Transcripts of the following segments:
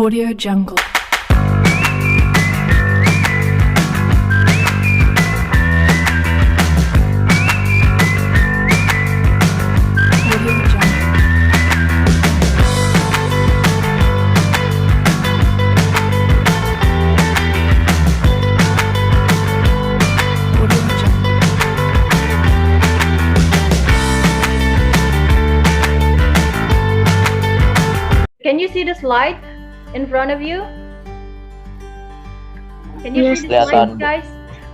Audio Jungle. Audio Jungle. Audio Jungle. Can you see the slide in front of you? Can you Yes, see the slide, kelihatan. guys?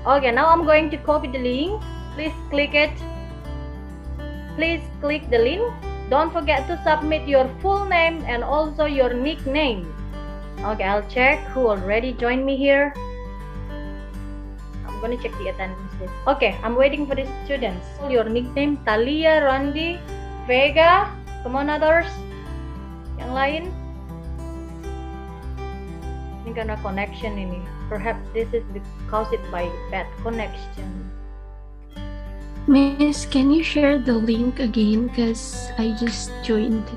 Okay, now I'm going to copy the link. Please click it. Please click the link. Don't forget to submit your full name and also your nickname. Okay, I'll check who already joined me here. I'm gonna check the attendance list. Okay, I'm waiting for the students. Your nickname, Talia, Randy, Vega. Come on, others. Yang lain? Ini karena connection ini. Perhaps this is caused by bad connection. Miss, can you share the link again? Because I just joined.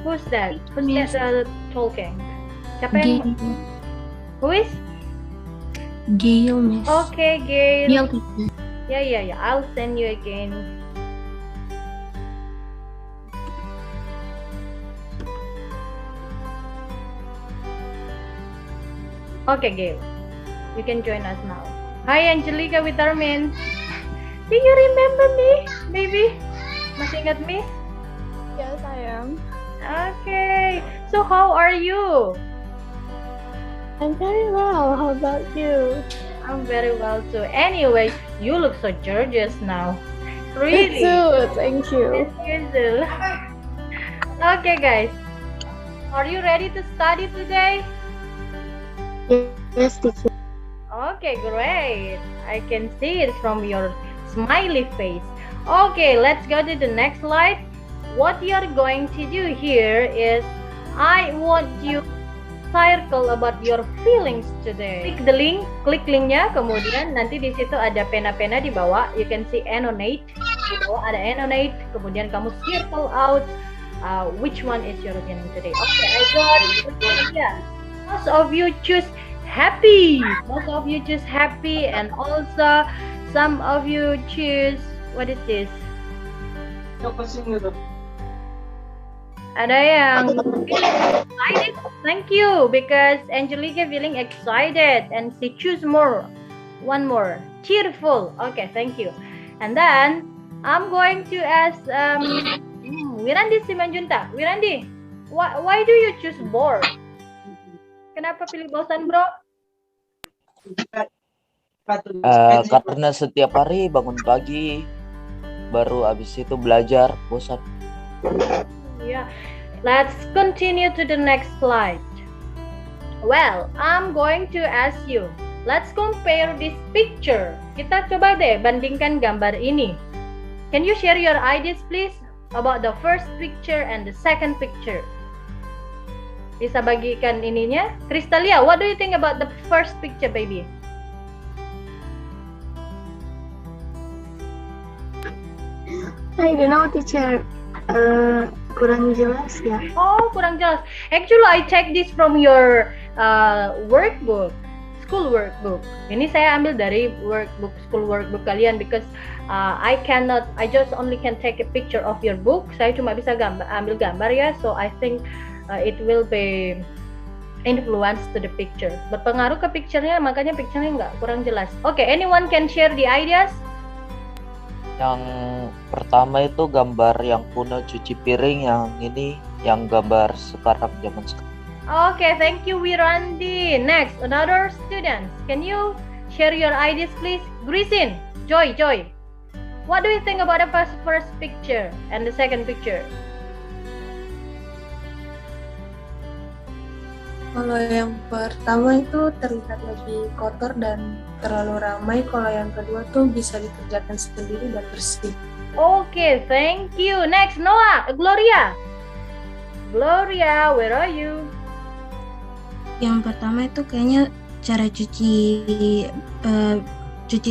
Who's that? Who's Miss. that talking? Siapa yang? Gail, Who is? Gail, Miss. Okay, Gail. Gail, teacher. Yeah. I'll send you again. Okay, Gail. You can join us now. Hi, Angelica with Armin. Do you remember me, baby? Masih ingat me? Yes, I am. Okay. So how are you? I'm very well. How about you? I'm very well too. Anyway, you look so gorgeous now. Really? Me too. Thank you. Yes, you do. Okay, guys. Are you ready to study today? Yes, teacher. Okay, great. I can see it from your smiley face. Okay, let's go to the next slide. What you're going to do here is I want you circle about your feelings today. Click the link, klik linknya, kemudian nanti di situ ada pena-pena di bawah. You can see annotate. Di bawah ada annotate. Kemudian kamu circle out which one is your feeling today. Okay, I got it. Yeah. Most of you choose happy. Most of you choose happy, and also some of you choose, what is this? Ada yang excited. Thank you, because Angelica feeling excited and she choose more. One more, cheerful. Okay, thank you. And then I'm going to ask Wirandi Simanjunta. Wirandi, why do you choose bored? Kenapa pilih bosan, bro? Karena setiap hari bangun pagi, baru abis itu belajar, bosan. Yeah. Let's continue to the next slide. Well, I'm going to ask you. Let's compare this picture. Kita coba deh bandingkan gambar ini. Can you share your ideas, please, about the first picture and the second picture? Bisa bagikan ininya. Kristalia, what do you think about the first picture, baby? I don't know, teacher. Kurang jelas ya. Oh, kurang jelas. Actually, I checked this from your workbook, school workbook. Ini saya ambil dari workbook, school workbook kalian, because I just only can take a picture of your book. Saya cuma bisa ambil gambar ya. So I think it will be influence to the picture. Berpengaruh ke picture-nya, makanya picture-nya nggak kurang jelas. Okay, anyone can share the ideas? Yang pertama itu gambar yang kuno cuci piring, yang ini yang gambar sekarang, zaman sekarang. Okay, thank you, Wirandi. Next, another student. Can you share your ideas, please? Grisin, Joy. What do you think about the first picture and the second picture? Kalau yang pertama itu terlihat lebih kotor dan terlalu ramai. Kalau yang kedua tuh bisa dikerjakan sendiri dan bersih. Okay, thank you. Next, Noah, Gloria, where are you? Yang pertama itu kayaknya cara cuci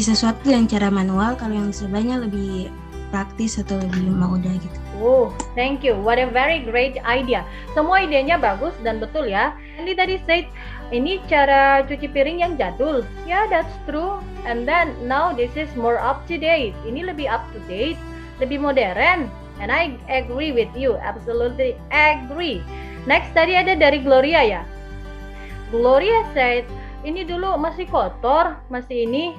sesuatu yang cara manual. Kalau yang sebelahnya lebih praktis atau lebih mudah gitu. Oh, thank you. What a very great idea. Semua idenya bagus dan betul ya. Andy tadi said, ini cara cuci piring yang jadul. Yeah, that's true. And then now this is more up to date. Ini lebih up to date, lebih modern. And I agree with you, absolutely agree. Next tadi ada dari Gloria ya. Gloria said, ini dulu masih kotor, masih ini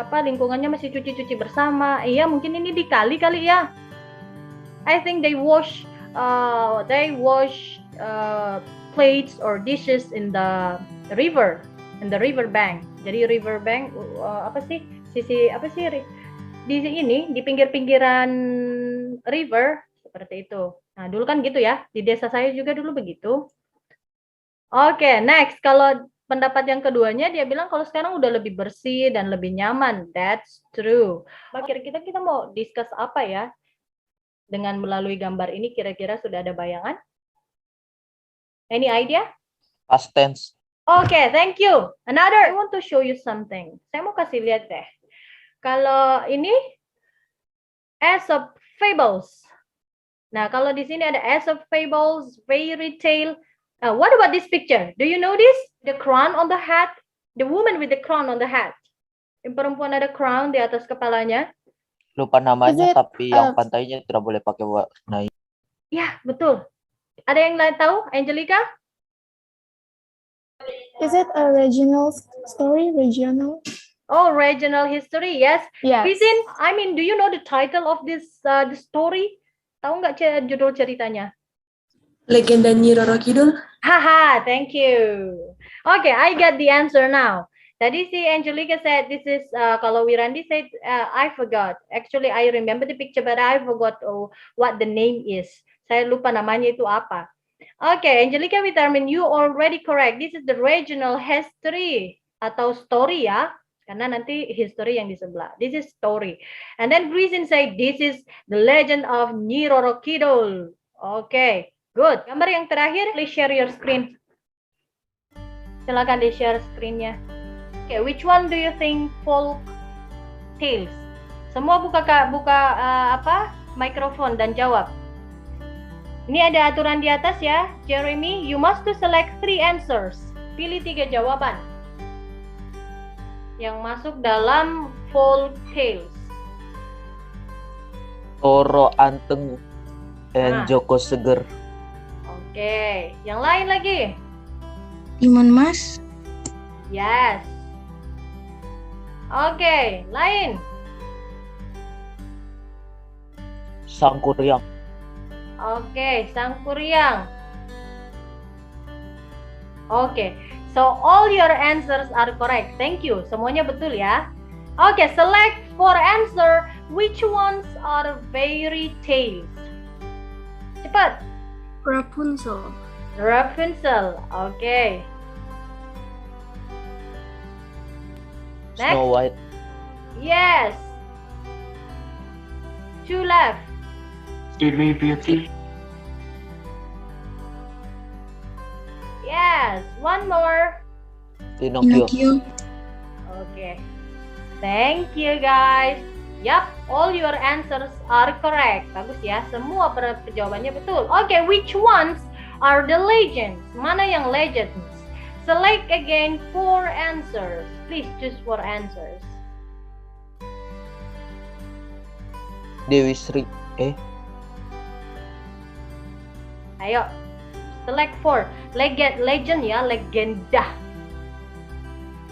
lingkungannya masih cuci-cuci bersama. Iya, mungkin ini dikali kali ya. I think they wash plates or dishes in the river bank. Jadi river bank di pinggir-pinggiran river seperti itu. Nah, dulu kan gitu ya. Di desa saya juga dulu begitu. Oke, next. Kalau pendapat yang keduanya dia bilang kalau sekarang udah lebih bersih dan lebih nyaman. That's true. Kira-kira kita mau discuss apa ya? Dengan melalui gambar ini kira-kira sudah ada bayangan? Any idea? Past tense. Okay, thank you. Another, I want to show you something. Saya mau kasih lihat deh. Kalau ini Aesop Fables. Nah, kalau di sini ada Aesop Fables, fairy tale. What about this picture? Do you know this? The crown on the hat. The woman with the crown on the hat. Yang perempuan ada crown di atas kepalanya. Lupa namanya, tapi yang pantainya tidak boleh pakai warna. Ya, betul. Ada yang lain tahu? Angelica? Is it a regional story? Regional? Oh, regional history, yes. Yes. Rizin, I mean, do you know the title of this the story? Tahu nggak judul ceritanya? Legenda Nyi Roro Kidul. Haha, thank you. Okay, I got the answer now. Tadi si Angelica said this is kalau Wirandi said I forgot. Actually, I remember the picture, but I forgot what the name is. Saya lupa namanya itu apa. Okay, Angelica Witarmin, you already correct. This is the regional history atau story ya. Karena nanti history yang di sebelah. This is story. And then Grizin say this is the legend of Nyi Roro Kidul. Okay, good. Gambar yang terakhir, please share your screen. Silakan di-share screen-nya. Okay, which one do you think folk tales? Semua buka mikrofon dan jawab. Ini ada aturan di atas ya, Jeremy. You must to select 3 answers. Pilih 3 jawaban yang masuk dalam folk tales. Toro Anteng and Joko Seger. Oke, yang lain lagi? Timun Mas. Yes. Oke, lain? Sangkuriang. Oke, Sangkuriang. Oke, so all your answers are correct. Thank you. Semuanya betul ya. Oke, select for answer which ones are fairy tales. Cepat. Rapunzel. Rapunzel. Oke. Snow White. Yes. 2 left. Sleeping Beauty. Yes. 1 more. Pinocchio. Okay. Thank you guys. Yup, all your answers are correct. Bagus ya, semua jawabannya betul. Okay, which ones are the legends? Mana yang legends? Select again 4 answers. Please choose 4 answers. Dewi Sri. Ayo, select 4. Legend ya, legenda.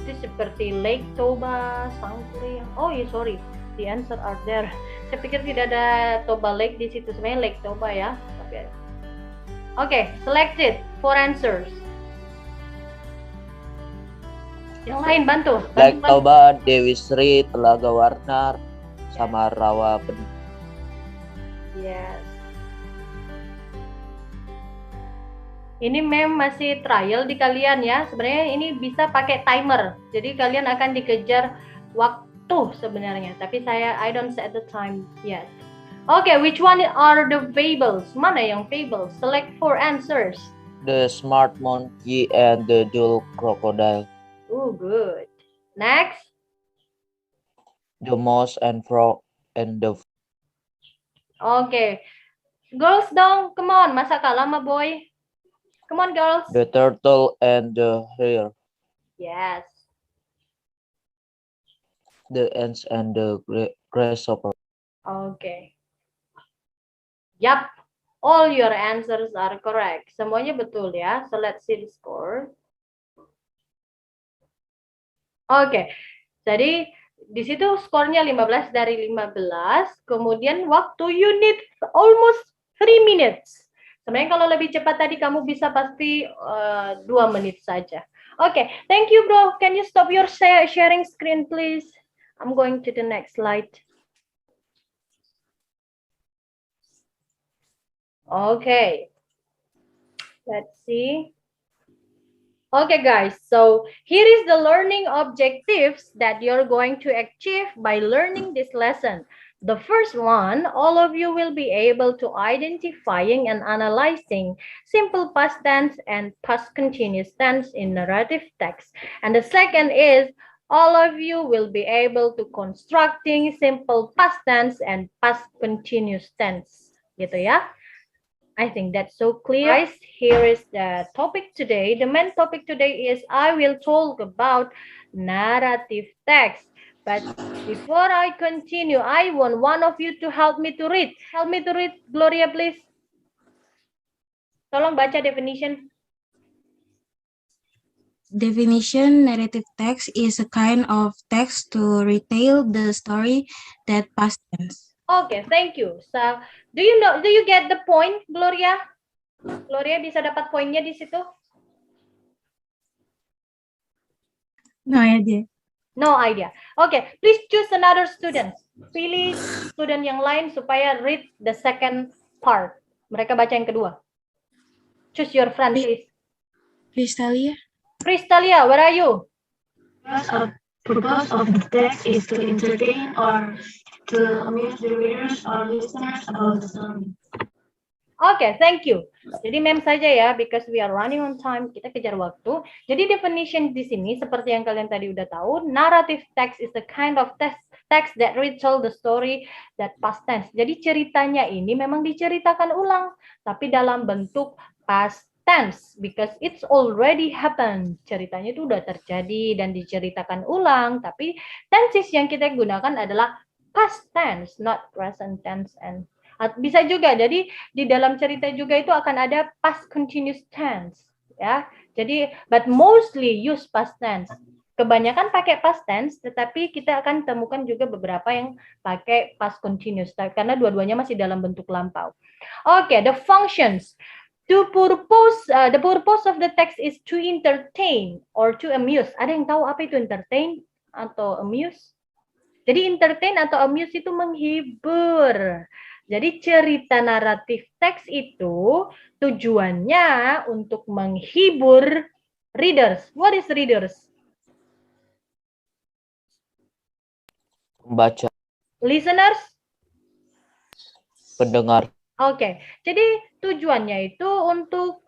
Itu seperti Lake Toba, Sangkuriang. Oh iya, sorry. The answer are there. Saya pikir tidak ada Toba Lake di situ. Sebenarnya Lake Toba ya. Tapi okay, selected 4 answers. Yang lain bantu. Lake Toba, Dewi Sri, Telaga Warna, sama Rawa Penuh. Yes. Ini mem masih trial di kalian ya. Sebenarnya ini bisa pakai timer. Jadi kalian akan dikejar waktu sebenarnya. Tapi I don't set the time yet. Okay, which one are the fables? Mana yang fables? Select 4 answers. The Smart Monkey and the Dull Crocodile. Oh, good. Next. The Mouse and Frog and the... Okay. Girls dong, come on. Masa kalah sama boy? Come on, girls. The turtle and the hare. Yes. The ants and the grasshopper. Okay. Yup. All your answers are correct. Semuanya betul ya. So let's see the score. Oke. Jadi di situ skornya 15 dari 15. Kemudian waktu you need almost 3 minutes. Sebenarnya kalau lebih cepat tadi kamu bisa pasti 2 menit saja. Oke, thank you bro. Can you stop your sharing screen please? I'm going to the next slide. Okay. Let's see. Okay guys, so here is the learning objectives that you're going to achieve by learning this lesson. The first one, all of you will be able to identifying and analyzing simple past tense and past continuous tense in narrative text. And the second is, all of you will be able to constructing simple past tense and past continuous tense. Gitu ya. I think that's so clear. Guys, here is the topic today. The main topic today is I will talk about narrative text. But before I continue, I want one of you to help me to read. Help me to read, Gloria, please. Tolong baca definition. Definition: narrative text is a kind of text to retell the story that past tense. Okay, thank you. So, do you get the point, Gloria? Gloria bisa dapat poinnya di situ? No idea. No idea. Okay, please choose another student. Pilih student yang lain supaya read the second part. Mereka baca yang kedua. Choose your friend, please. Kristalia. Kristalia, where are you? Purpose of the text is to entertain or to amuse the readers or listeners about the story. Okay, thank you. Jadi mem saja ya, because we are running on time, kita kejar waktu. Jadi definition di sini seperti yang kalian tadi udah tahu, narrative text is the kind of text that retell the story that past tense. Jadi ceritanya ini memang diceritakan ulang, tapi dalam bentuk past tense because it's already happened. Ceritanya itu udah terjadi dan diceritakan ulang, tapi tenses yang kita gunakan adalah past tense, not present tense. And bisa juga, jadi di dalam cerita juga itu akan ada past continuous tense, ya. Jadi, but mostly use past tense. Kebanyakan pakai past tense, tetapi kita akan temukan juga beberapa yang pakai past continuous, karena dua-duanya masih dalam bentuk lampau. Okay, the functions. The purpose of the text is to entertain or to amuse. Ada yang tahu apa itu entertain atau amuse? Jadi entertain atau amuse itu menghibur. Jadi cerita naratif teks itu tujuannya untuk menghibur readers. What is readers? Membaca. Listeners? Pendengar. Oke, jadi tujuannya itu untuk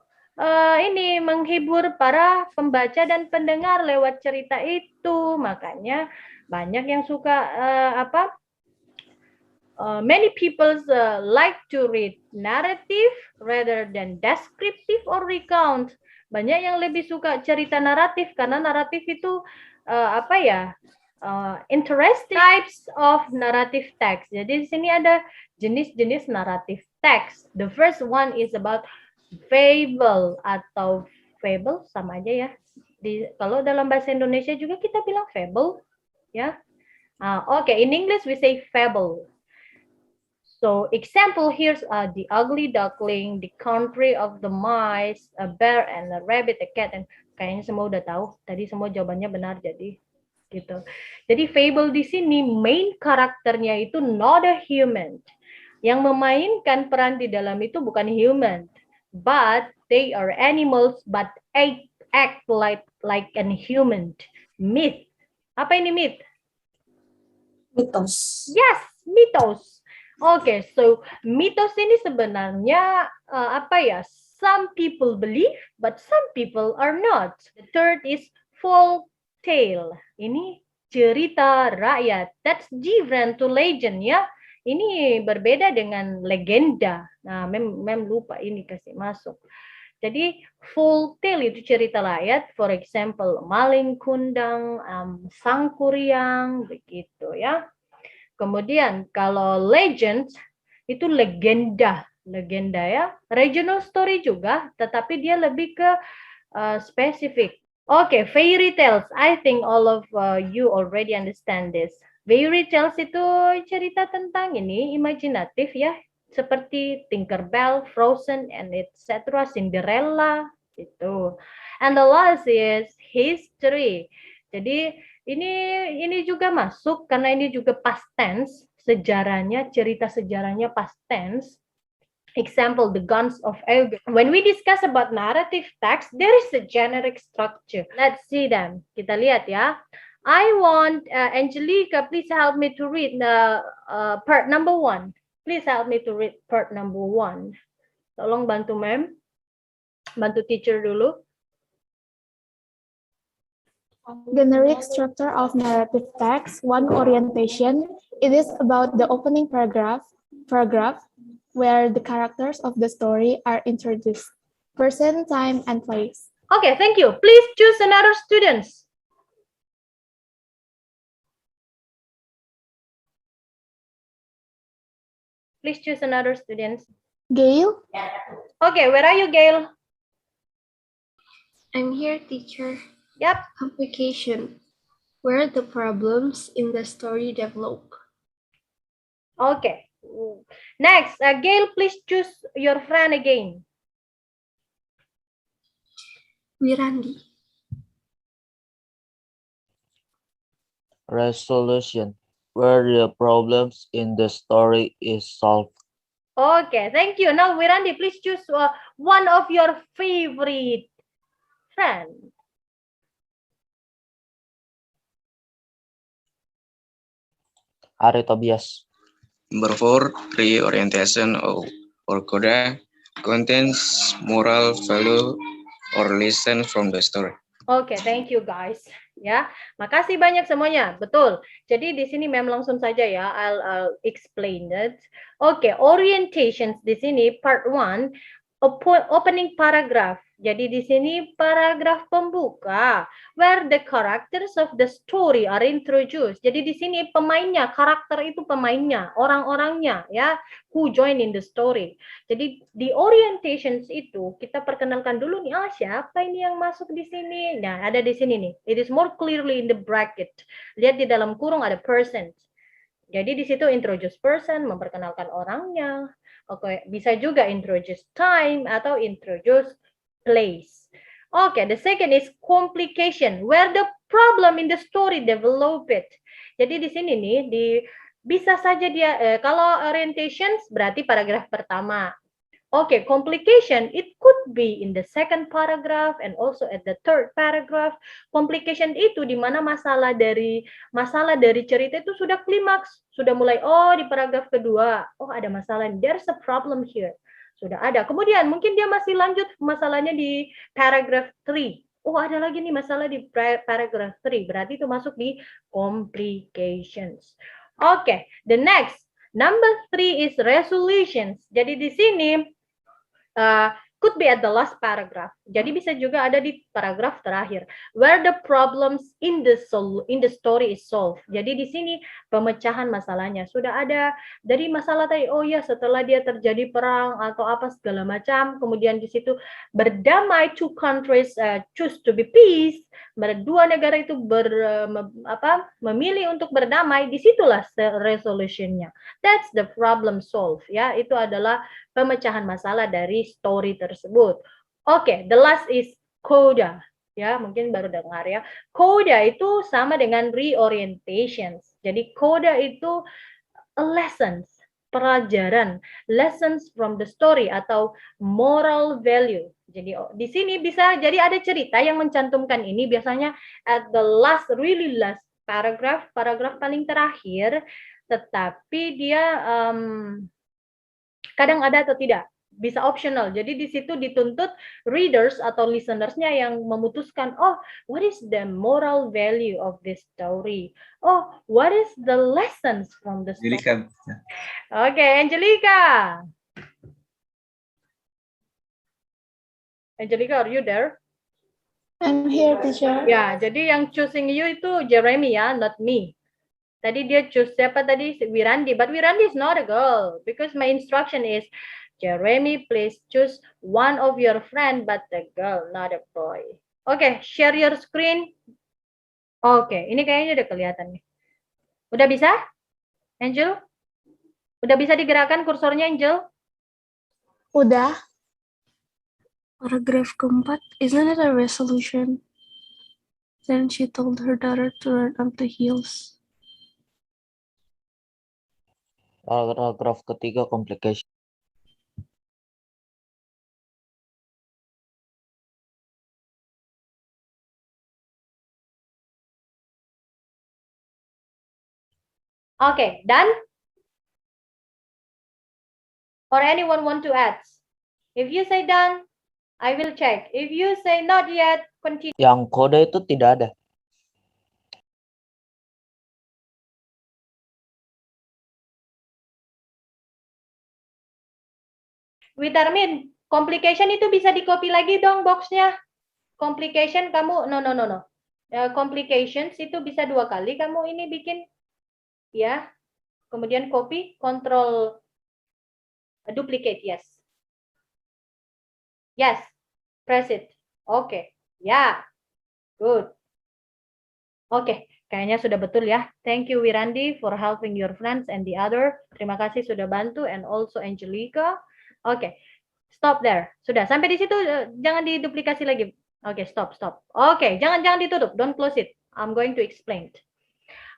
ini menghibur para pembaca dan pendengar lewat cerita itu. Makanya banyak yang suka many people like to read narrative rather than descriptive or recount. Banyak yang lebih suka cerita naratif karena naratif itu interesting types of narrative text. Jadi di sini ada jenis-jenis naratif text. The first one is about fable atau fable sama aja ya. Kalau dalam bahasa Indonesia juga kita bilang fable, ya. Okay, in English we say fable. So example here's the ugly duckling, the country of the mice, a bear and a rabbit, a cat, and kayaknya semua udah tahu. Tadi semua jawabannya benar jadi gitu. Jadi fable di sini main karakternya itu not a human. Yang memainkan peran di dalam itu bukan human, but they are animals but act like an human. Myth. Apa ini myth? Mitos. Yes, mythos. Okay, so mitos ini sebenarnya some people believe but some people are not. The third is folk tale. Ini cerita rakyat. That's different to legend ya. Ini berbeda dengan legenda. Nah, mem lupa ini kasih masuk. Jadi full tale itu cerita rakyat, for example Malin Kundang, Sangkuriang, begitu ya. Kemudian kalau legend itu legenda ya. Regional story juga, tetapi dia lebih ke spesifik. Oke, fairy tales. I think all of you already understand this. Fairy tales itu cerita tentang ini imajinatif ya, seperti Tinkerbell, Frozen, and etc. Cinderella itu. And the last is history. Jadi ini juga masuk karena ini juga past tense, sejarahnya, cerita sejarahnya past tense. Example, the Guns of Eugene. When we discuss about narrative text, there is a generic structure. Let's see them. Kita lihat ya. I want Angelica, please help me to read the part number 1. Please help me to read part number 1. Tolong bantu ma'am. Bantu teacher dulu. Generic structure of narrative text. 1. Orientation. It is about the opening paragraph where the characters of the story are introduced. Person, time, and place. Okay, thank you. Please choose another students. Please choose another students. Gail? Okay, where are you, Gail? I'm here, teacher. Yep. Complication. Where the problems in the story develop. Okay. Next, Gail, please choose your friend again. Wirandi. Resolution, where the problems in the story is solved. Okay, thank you. Now, Wirandi, please choose one of your favorite friend. Ari Tobias. Number 4, reorientation or coda contains moral value or lesson from the story. Oke, thank you guys. Ya, makasih banyak semuanya. Betul. Jadi di sini mem langsung saja ya. I'll explain it. Oke, orientations di sini part 1 opening paragraph. Jadi di sini paragraf pembuka where the characters of the story are introduced. Jadi di sini pemainnya, karakter itu pemainnya, orang-orangnya ya, who join in the story. Jadi di orientations itu kita perkenalkan dulu nih, siapa ini yang masuk di sini? Nah, ada di sini nih. It is more clearly in the bracket. Lihat di dalam kurung ada person. Jadi di situ introduce person, memperkenalkan orangnya. Oke, bisa juga introduce time atau introduce place. Okay, the second is complication, where the problem in the story develop it. Jadi di sini nih, bisa saja dia, kalau orientations berarti paragraf pertama. Okay, complication, it could be in the second paragraph and also at the third paragraph. Complication itu di mana masalah dari cerita itu sudah klimaks, sudah mulai, di paragraf kedua, ada masalah, there's a problem here. Sudah ada. Kemudian mungkin dia masih lanjut masalahnya di paragraph 3. Ada lagi nih masalah di paragraph 3. Berarti itu masuk di complications. Okay, the next. Number 3 is resolutions. Jadi di sini could be at the last paragraph. Jadi bisa juga ada di paragraf terakhir. Where the problems in the story is solved. Jadi di sini pemecahan masalahnya sudah ada dari masalah tadi. Setelah dia terjadi perang atau apa segala macam, kemudian di situ berdamai, two countries choose to be peace. Dua negara itu memilih untuk berdamai. Disitulah resolutionnya. That's the problem solved. Ya, itu adalah pemecahan masalah dari story tersebut. Oke, the last is coda. Ya, mungkin baru dengar ya. Coda itu sama dengan reorientations. Jadi coda itu lessons, pelajaran, lessons from the story atau moral value. Jadi di sini bisa jadi ada cerita yang mencantumkan ini biasanya at the last, really last paragraph paling terakhir, tetapi dia kadang ada atau tidak, bisa optional. Jadi di situ dituntut readers atau listeners-nya yang memutuskan, what is the moral value of this story? What is the lessons from the story? Oke, Angelica. Angelica, are you there? I'm here, teacher. Ya, jadi yang choosing you itu Jeremy ya, not me. Tadi dia choose siapa tadi? Wirandi, but Wirandi is not a girl because my instruction is Jeremy, please choose one of your friend but a girl, not a boy. Oke, share your screen. Oke, ini kayaknya udah kelihatan nih. Udah bisa? Angel? Udah bisa digerakkan kursornya, Angel? Udah. Paragraf keempat, isn't it a resolution? Then she told her daughter to run up the hills. Paragraf ketiga complication. Okay, done? Or anyone want to add? If you say done, I will check. If you say not yet, continue. Yang kode itu tidak ada. Witarmin, complication itu bisa di-copy lagi dong boxnya. Complication kamu, no. Complications itu bisa 2 kali kamu ini bikin. Ya, kemudian copy, control, duplicate, yes. Yes, press it. Oke, ya, good. Oke, kayaknya sudah betul ya. Thank you Wirandi for helping your friends and the other. Terima kasih sudah bantu and also Angelica. Oke, stop there. Sudah, sampai di situ jangan diduplikasi lagi. Oke, stop. Oke, jangan ditutup. Don't close it. I'm going to explain.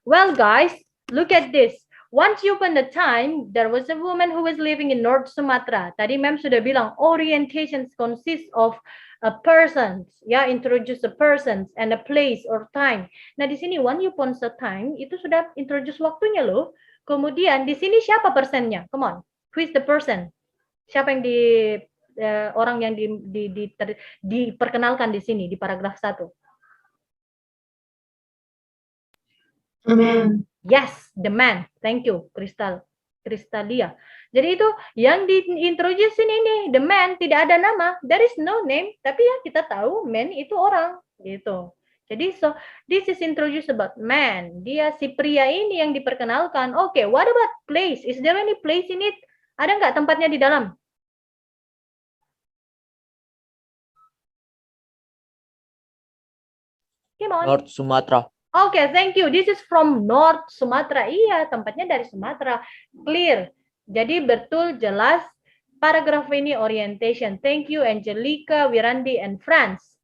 Well guys, look at this. Once upon a time, there was a woman who was living in North Sumatra. Tadi Ma'am sudah bilang, orientations consist of a person, ya, introduce a person and a place or time. Nah, di sini one upon a time itu sudah introduce waktunya loh. Kemudian di sini siapa personnya? Come on, who is the person? Siapa yang orang yang diperkenalkan di sini di paragraf 1? Amen. Yes, the man. Thank you, Kristalia. Jadi itu yang diintroduce ini, the man, tidak ada nama. There is no name, tapi ya kita tahu man itu orang, gitu. Jadi so this is introduced about man. Dia si pria ini yang diperkenalkan. Oke, what about place? Is there any place in it? Ada nggak tempatnya di dalam? Come on. North Sumatra. Oke, thank you. This is from North Sumatra. Iya, tempatnya dari Sumatera. Clear. Jadi betul, jelas. Paragraf ini orientation. Thank you, Angelica, Wirandi, and Franz.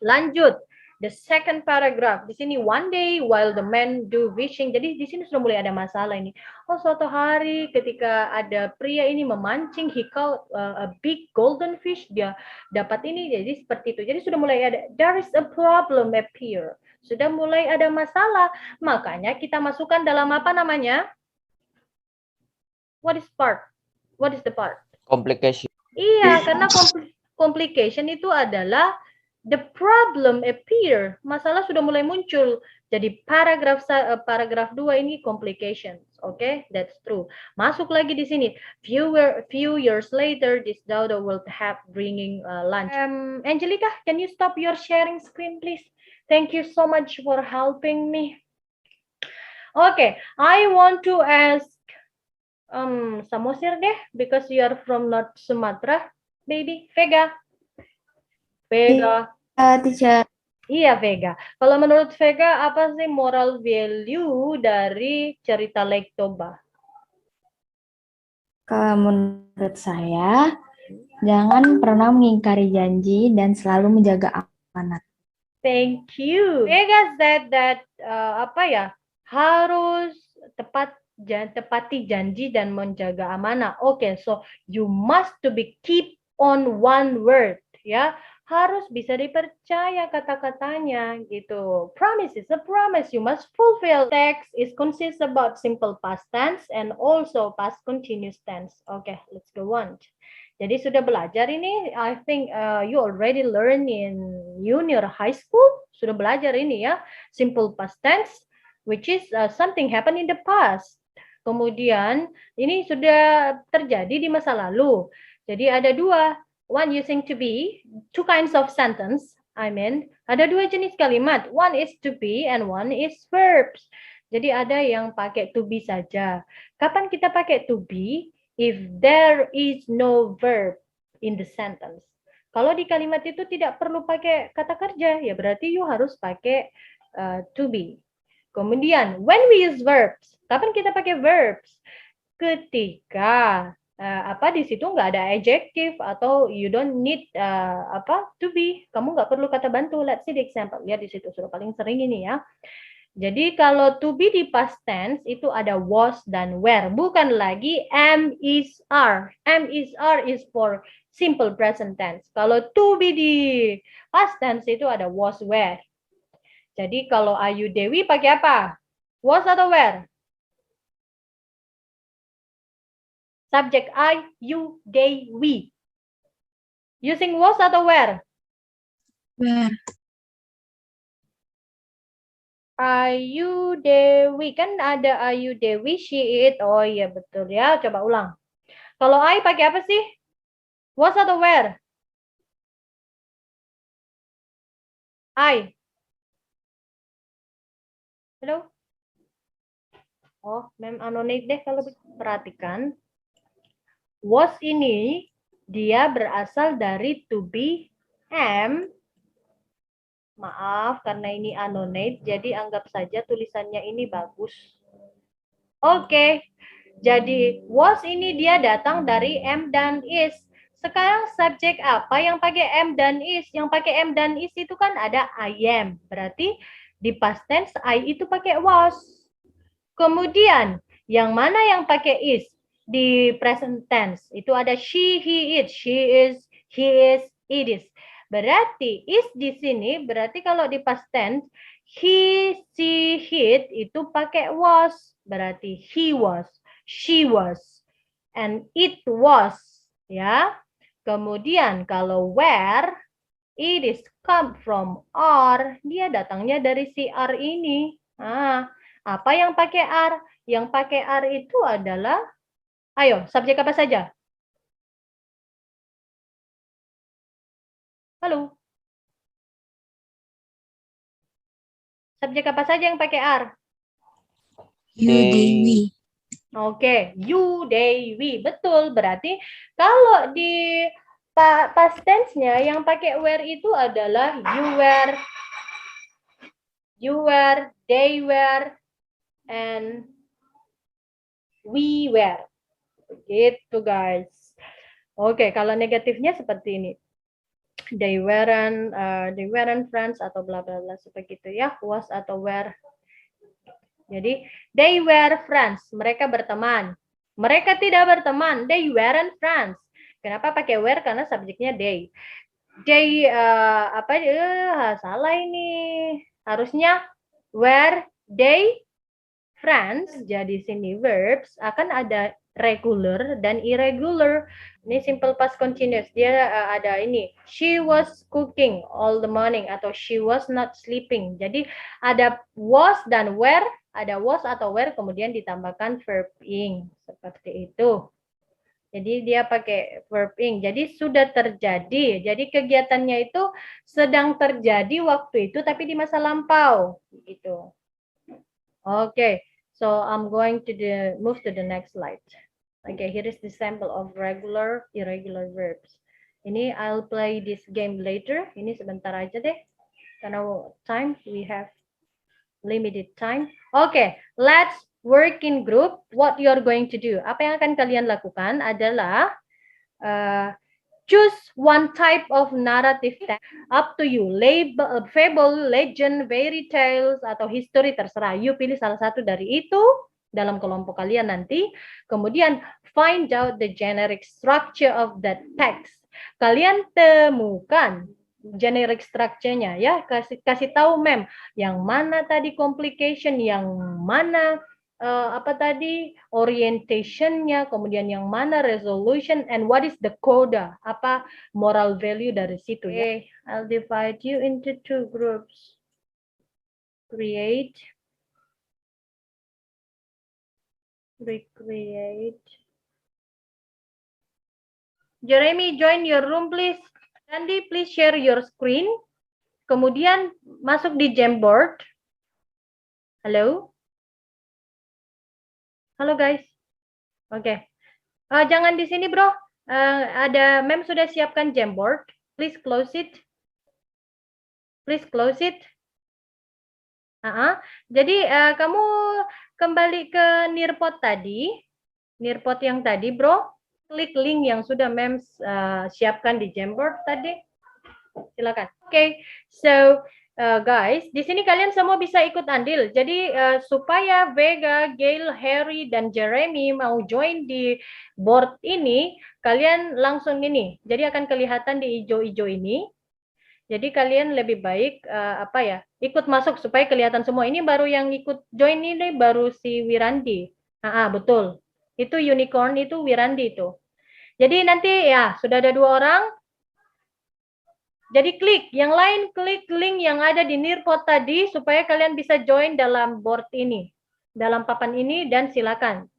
Lanjut. The second paragraph. Di sini, one day while the men do fishing. Jadi di sini sudah mulai ada masalah ini. Oh, suatu hari ketika ada pria ini memancing, he caught a big golden fish. Dia dapat ini, jadi seperti itu. Jadi sudah mulai ada, there is a problem appear. Sudah mulai ada masalah. Makanya kita masukkan dalam apa namanya? What is part? What is the part? Complication. Iya, karena complication itu adalah the problem appear. Masalah sudah mulai muncul. Jadi paragraf 2 ini complications. Oke, that's true. Masuk lagi di sini. Few years later, this daughter will have bringing lunch. Angelica, can you stop your sharing screen, please? Thank you so much for helping me. Okay, I want to ask Samosir deh, because you are from North Sumatra, baby. Vega. Teacher. Iya, Vega. Kalau menurut Vega, apa sih moral value dari cerita Lake Toba? Kalau menurut saya, jangan pernah mengingkari janji dan selalu menjaga amanat. Thank you. Vega said that harus tepati janji dan menjaga amanah. Okay, so you must to be keep on one word, ya. Harus bisa dipercaya kata-katanya gitu. Promise is a promise, you must fulfill. Text is consists about simple past tense and also past continuous tense. Okay, let's go on. Jadi sudah belajar ini, I think you already learn in junior high school, sudah belajar ini ya, simple past tense, which is something happened in the past. Kemudian ini sudah terjadi di masa lalu. Jadi ada 2, one using to be, two kinds of sentence. I mean, ada dua jenis kalimat. One is to be and one is verbs. Jadi ada yang pakai to be saja. Kapan kita pakai to be? If there is no verb in the sentence. Kalau di kalimat itu tidak perlu pakai kata kerja, ya berarti you harus pakai to be. Kemudian, when we use verbs, kapan kita pakai verbs? Ketika di situ nggak ada adjective atau you don't need to be, kamu nggak perlu kata bantu. Let's see the example. Lihat di situ sudah paling sering ini ya. Jadi kalau to be di past tense itu ada was dan were, bukan lagi am, is, are. Am, is, are is for simple present tense. Kalau to be di past tense itu ada was, were. Jadi kalau Ayu Dewi pakai apa? Was atau were? Subject I, you, they, we. Using was atau were? Where? Ayu Dewi. Kan ada Ayu Dewi, she, it. Oh iya betul ya. Coba ulang. Kalau I pakai apa sih? Was atau were? I. Halo? Oh, mem anonate deh kalau perhatikan. Was ini dia berasal dari to be, am. Maaf karena ini anonate, jadi anggap saja tulisannya ini bagus. Oke, jadi was ini dia datang dari am dan is. Sekarang subjek apa yang pakai am dan is? Yang pakai am dan is itu kan ada I am. Berarti di past tense I itu pakai was. Kemudian yang mana yang pakai is? Di present tense itu ada she, he, it, she is, he is, it is. Berarti is di sini berarti kalau di past tense he, she, it itu pakai was. Berarti he was, she was, and it was, ya. Kemudian kalau where it is come from are, dia datangnya dari si are ini. Nah, apa yang pakai are? Yang pakai are itu adalah ayo, subjek apa saja? Halo? Subjek apa saja yang pakai are? You, they, we. Oke, you, they, we. Betul, berarti kalau di past tense-nya yang pakai were itu adalah you were, they were, and we were. Gitu guys. Oke, kalau negatifnya seperti ini. They weren't friends atau bla bla bla seperti itu ya. Was atau were. Jadi they were friends. Mereka berteman. Mereka tidak berteman. They weren't friends. Kenapa pakai were? Karena subjeknya they. They salah ini. Harusnya were they friends. Jadi sini verbs akan ada regular dan irregular. Ini simple past continuous. Dia ada ini. She was cooking all the morning atau she was not sleeping. Jadi ada was dan were, ada was atau were kemudian ditambahkan verb ing seperti itu. Jadi dia pakai verb ing. Jadi sudah terjadi. Jadi kegiatannya itu sedang terjadi waktu itu tapi di masa lampau gitu. Oke. So I'm going to move to the next slide. Okay, here is the sample of regular, irregular verbs. Ini I'll play this game later. Ini sebentar aja deh. Karena time, we have limited time. Okay, let's work in group. What you're going to do? Apa yang akan kalian lakukan adalah choose one type of narrative text. Up to you. Fable, legend, fairy tales, atau history, terserah. You pilih salah satu dari itu dalam kelompok kalian nanti. Kemudian find out the generic structure of that text. Kalian temukan generic structure-nya ya. Kasih tahu mem yang mana tadi complication, yang mana orientation-nya, kemudian yang mana resolution, and what is the coda, apa moral value dari situ. Okay, I'll divide you into two groups. Create, recreate, Jeremy, join your room please. Andy, please share your screen. Kemudian masuk di Jamboard. Halo? Halo guys. Oke. Jangan di sini bro. Ada mem sudah siapkan Jamboard. Please close it. Please close it. Jadi kamu kembali ke Nearpod tadi. Nearpod yang tadi bro. Klik link yang sudah mem siapkan di Jamboard tadi. Silakan. Oke. So guys, di sini kalian semua bisa ikut andil. Jadi supaya Vega, Gail, Harry, dan Jeremy mau join di board ini, kalian langsung ini. Jadi akan kelihatan di hijau-hijau ini. Jadi kalian lebih baik ikut masuk supaya kelihatan semua. Ini baru yang ikut join ini baru si Wirandi. Betul. Itu unicorn itu Wirandi itu. Jadi nanti ya sudah ada 2 orang. Jadi klik, yang lain klik link yang ada di Nearpod tadi supaya kalian bisa join dalam board ini, dalam papan ini dan silakan.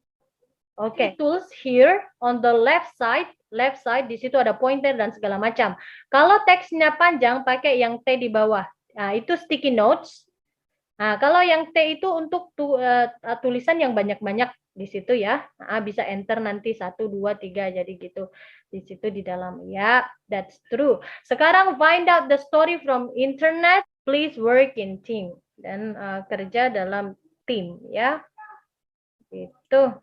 Oke, tools here on the left side di situ ada pointer dan segala macam. Kalau teksnya panjang pakai yang T di bawah. Nah, itu sticky notes. Nah, kalau yang T itu untuk tulisan yang banyak-banyak di situ ya. Bisa enter nanti 1 2 3 jadi gitu. Di situ di dalam. Ya, that's true. Sekarang find out the story from internet. Please work in team dan kerja dalam tim ya. Itu.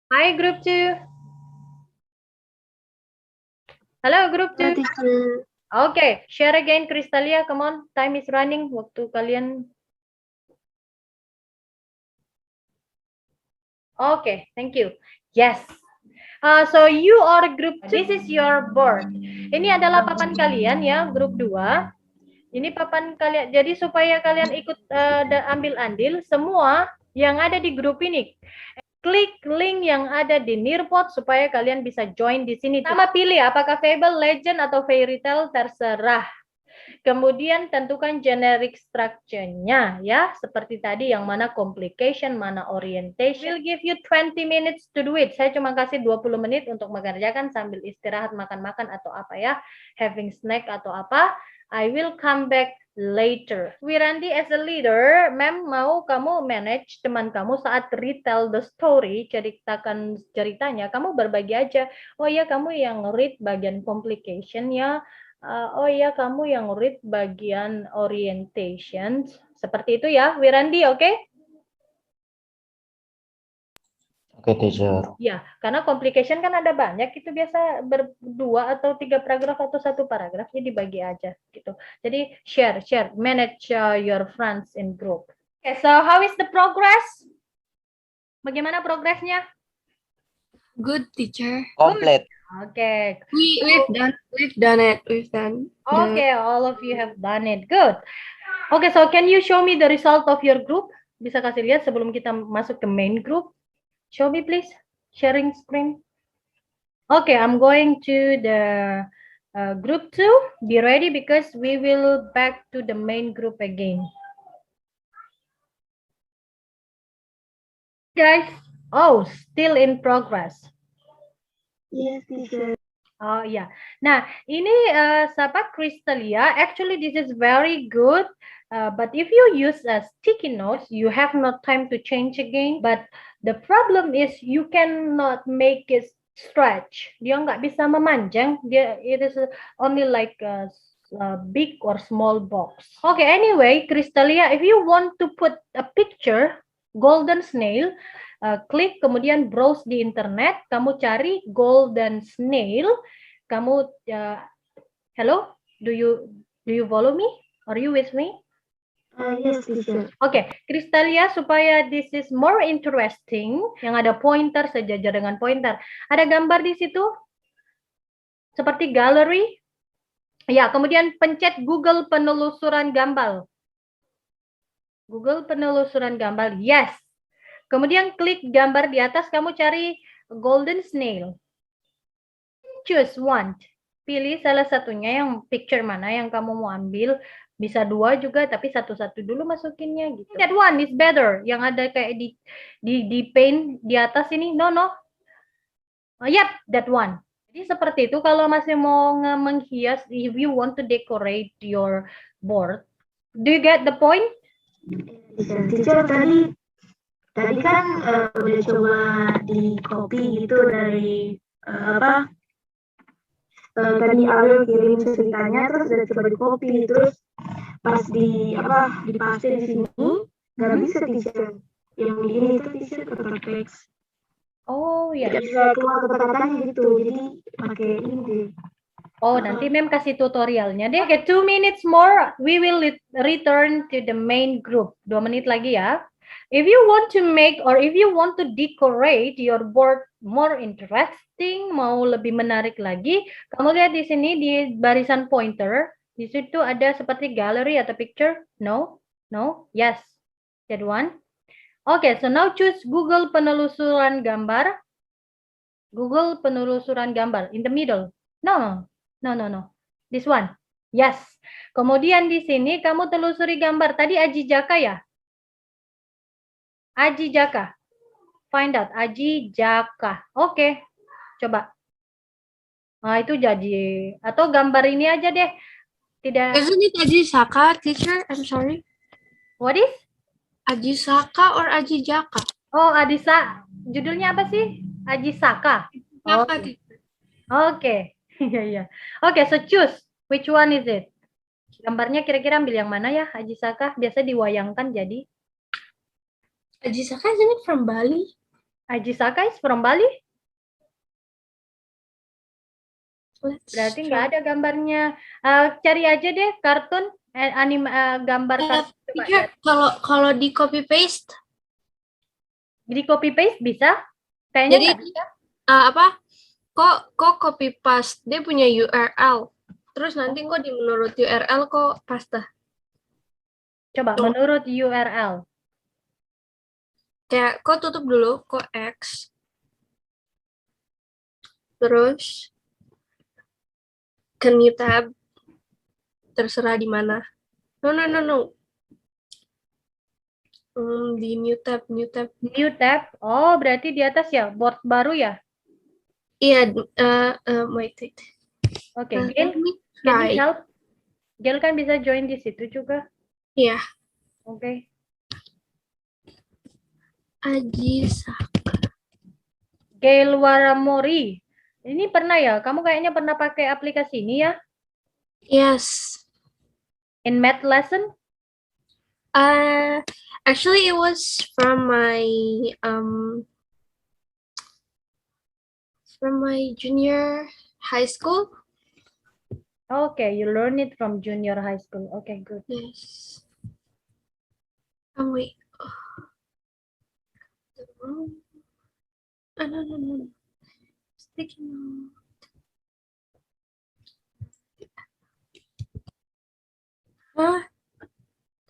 Hi group 2. Halo group 2. Okay, share again Kristalia, come on. Time is running. Waktu kalian. Okay, thank you. Yes. So you are group 2. This is your board. Ini adalah papan kalian ya, grup 2. Ini papan kalian. Jadi supaya kalian ikut ambil andil semua yang ada di grup ini. Klik link yang ada di Nearpod supaya kalian bisa join di sini. Sama pilih apakah Fable, Legend, atau Fairy Tale, terserah. Kemudian tentukan generic structure-nya ya, seperti tadi yang mana complication, mana orientation. We'll give you 20 minutes to do it. Saya cuma kasih 20 menit untuk mengerjakan sambil istirahat, makan-makan atau apa ya, having snack atau apa. I will come back later. Wirandi as a leader, ma'am mau kamu manage teman kamu saat retell the story, ceritakan ceritanya, kamu berbagi aja. Oh ya kamu yang read bagian complication ya. Oh ya kamu yang read bagian orientation. Seperti itu ya, Wirandi, oke? Oke, teacher. Ya, karena complication kan ada banyak, itu biasa berdua atau 3 paragraf atau 1 paragraf, jadi dibagi aja gitu. Jadi share, manage your friends in group. Okay, so how is the progress? Bagaimana progresnya? Good, teacher. Complete. Okay. We've done it. Okay, all of you have done it. Good. Okay, so can you show me the result of your group? Bisa kasih lihat sebelum kita masuk ke main group. Show me please, sharing screen. Okay, I'm going to the group 2. Be ready because we will back to the main group again. Guys, oh, still in progress. Yes, teacher. Oh ya, nah ini sahabat Kristalia, actually this is very good, but if you use a sticky notes, you have no time to change again. But the problem is you cannot make it stretch. Dia nggak bisa memanjang. It is only like a big or small box. Okay, anyway, Kristalia, if you want to put a picture, golden snail. Klik kemudian browse di internet, kamu cari golden snail, kamu hello, do you follow me? Are you with me? Yes, teacher. Okay, Kristalia, supaya this is more interesting, yang ada pointer sejajar dengan pointer, ada gambar di situ seperti gallery. Ya, kemudian pencet Google penelusuran gambar. Google penelusuran gambar, yes. Kemudian klik gambar di atas, kamu cari golden snail. Choose one. pilih salah satunya yang picture mana yang kamu mau ambil. Bisa 2 juga, tapi satu-satu dulu masukinnya gitu. That one is better. Yang ada kayak di paint di atas ini. No. Yep, that one. Jadi seperti itu kalau masih mau menghias, if you want to decorate your board. Do you get the point? Teacher, tadi kan udah coba di copy gitu dari tadi Ariel kirim ceritanya, terus udah coba di copy, terus pas di paste di sini nggak bisa teacher. Yang di ini tuh teacher kata teks. Oh ya. Nggak bisa keluar kata-katanya gitu, jadi pakai ini deh. Oh, nanti Mem kasih tutorialnya deh. Okay, 2 minutes more, we will return to the main group. 2 menit lagi ya. If you want to make or if you want to decorate your board more interesting, mau lebih menarik lagi, kamu lihat di sini di barisan pointer, di situ ada seperti gallery atau picture. No, yes, that one. Okay, so now choose Google penelusuran gambar. Google penelusuran gambar in the middle. No. This one. Yes. Kemudian di sini kamu telusuri gambar. Tadi Aji Jaka ya? Aji Jaka. Find out. Aji Jaka. Oke. Coba. Nah, itu jadi. Atau gambar ini aja deh. Tidak. Isn't it Aji Saka, teacher? I'm sorry. What is? Aji Saka or Aji Jaka? Oh, Adisa. Judulnya apa sih? Aji Saka. Saka, teacher. Oke. Iya. Oke, so choose. Which one is it? Gambarnya kira-kira ambil yang mana ya, Aji Saka? Biasa diwayangkan jadi. Aji Saka isn't it from Bali? Aji Saka is from Bali? Berarti nggak ada gambarnya. Cari aja deh kartun, gambar kartun. Teacher, kalau di copy paste? Di copy paste bisa? Kayaknya nggak bisa. Kok copy paste dia punya URL, terus nanti kok di menurut URL kok paste. Coba menurut URL. Kayak kok tutup dulu, kok X, terus ke new tab, terserah di mana. No. Di new tab. New tab. Oh, berarti di atas ya, board baru ya? Iya, wait. Oke, Gail, can you help? Gail kan bisa join di situ juga. Iya. Oke. Aji Saka. Gail Waramori. Ini pernah ya? Kamu kayaknya pernah pakai aplikasi ini ya? Yes. In math lesson? Actually, it was from my junior high school. Okay, you learn it from junior high school. Okay, good. Yes. Wait. No. Sticky note.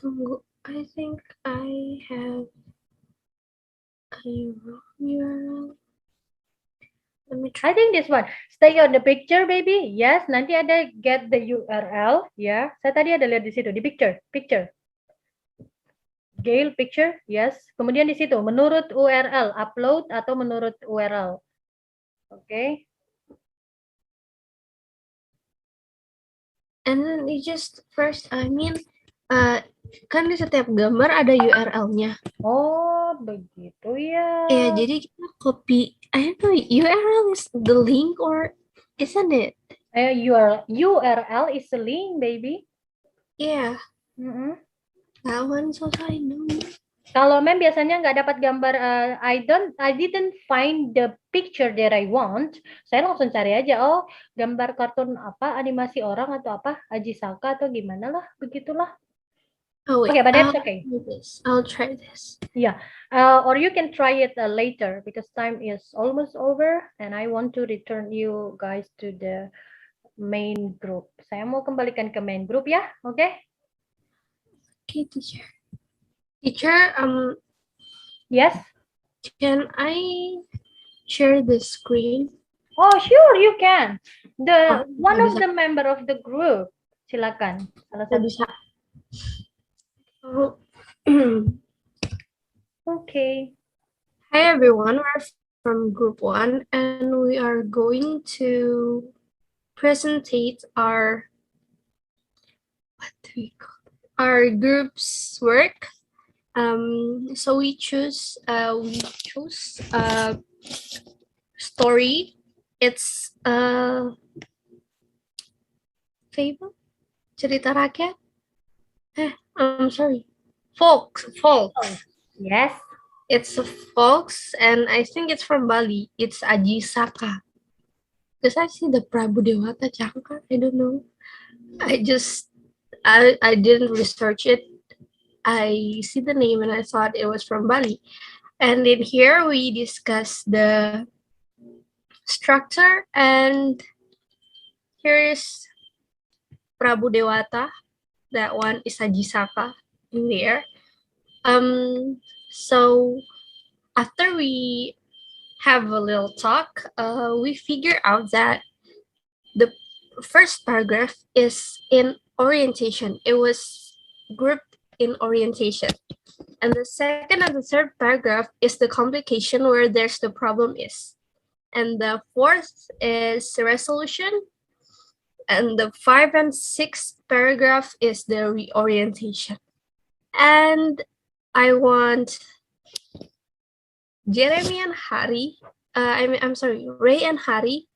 Tunggu. I think I have a wrong URL. Let me try. I think this one. Stay on the picture, baby. Yes, nanti ada get the URL. Ya, saya tadi ada lihat di situ di picture. Gail picture, yes. Kemudian di situ menurut URL, upload atau menurut URL. Oke. And then you just first, kan di setiap gambar ada URL-nya. Oh, begitu ya. Ya, jadi kita copy. I don't know, URL is the link or isn't it? URL is a link, baby. Yeah. That one so I know. Kalau Mem biasanya nggak dapat gambar, I didn't find the picture that I want. Saya langsung cari aja, oh gambar kartun apa, animasi orang atau apa, Aji Saka atau gimana lah, begitulah. Oh wait, okay, but that's okay. I'll try this. Yeah, or you can try it later because time is almost over and I want to return you guys to the main group. Saya mau kembalikan ke main group ya, oke? Okay? Okay, teacher. Teacher, yes. Can I share the screen? Oh, sure, you can. One of the member of the group. Silakan. Salah satu. Bisa. Okay. Hi everyone, we're from group 1 and we are going to presentate our our group's work. So we chose a story. It's a fable, cerita rakyat. I'm sorry, folk. Yes. It's a folks, and I think it's from Bali. It's Aji Saka. Because I see the Prabu Dewata Cangkar. I don't know. I didn't research it. I see the name and I thought it was from Bali. And in here we discuss the structure, and here is Prabu Dewata. That one is Aji Saka in there. So after we have a little talk, we figure out that the first paragraph is in orientation. It was grouped in orientation. And the second and the third paragraph is the complication where there's the problem is. And the fourth is the resolution. And the 5th and 6th paragraph is the reorientation. And I want Jeremy and Hari, Ray and Hari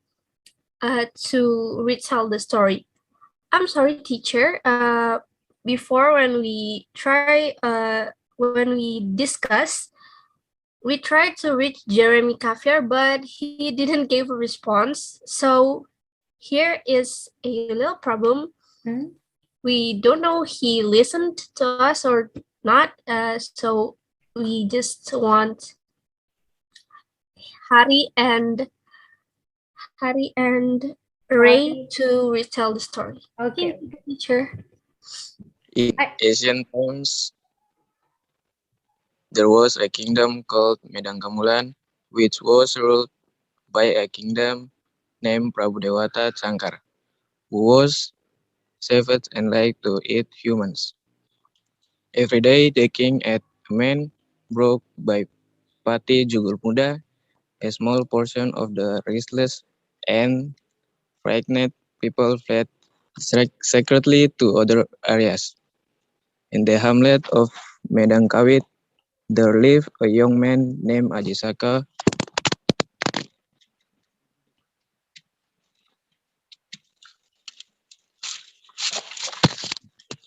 to retell the story. I'm sorry, teacher. Before when we discuss, we tried to reach Jeremy Caviar, but he didn't give a response. So here is a little problem. We don't know he listened to us or not. So we just want Hari and Ray to retell the story. Okay. Teacher. In ancient times, there was a kingdom called Medangkamulan, which was ruled by a kingdom named Prabu Dewata Cangkar, who was savage and liked to eat humans. Every day, the king ate a man brought by Pati Jugurmuda, a small portion of the restless and frightened people fled secretly to other areas. In the hamlet of Medangkawit, there lived a young man named Aji Saka.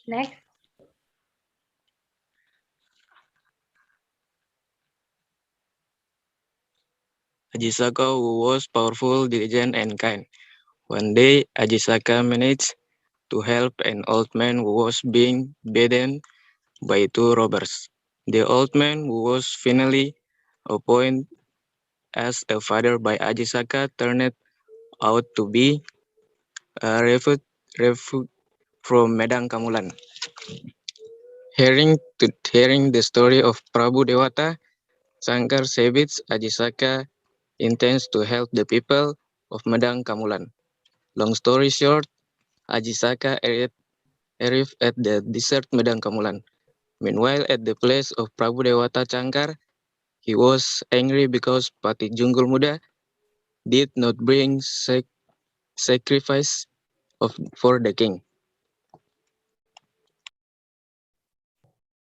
Next. Aji Saka, who was powerful, diligent, and kind. One day, Aji Saka managed to help an old man who was being beaten by two robbers. The old man, who was finally appointed as a father by Aji Saka, turned out to be a refugee from Medangkamulan. Hearing the story of Prabu Dewata, Cangkar Savage Aji Saka intends to help the people of Medangkamulan. Long story short, Aji Saka arrived at the desert Medangkamulan. Meanwhile, at the place of Prabu Dewata Cangkar, he was angry because Pati Junggul Muda did not bring sacrifice for the king.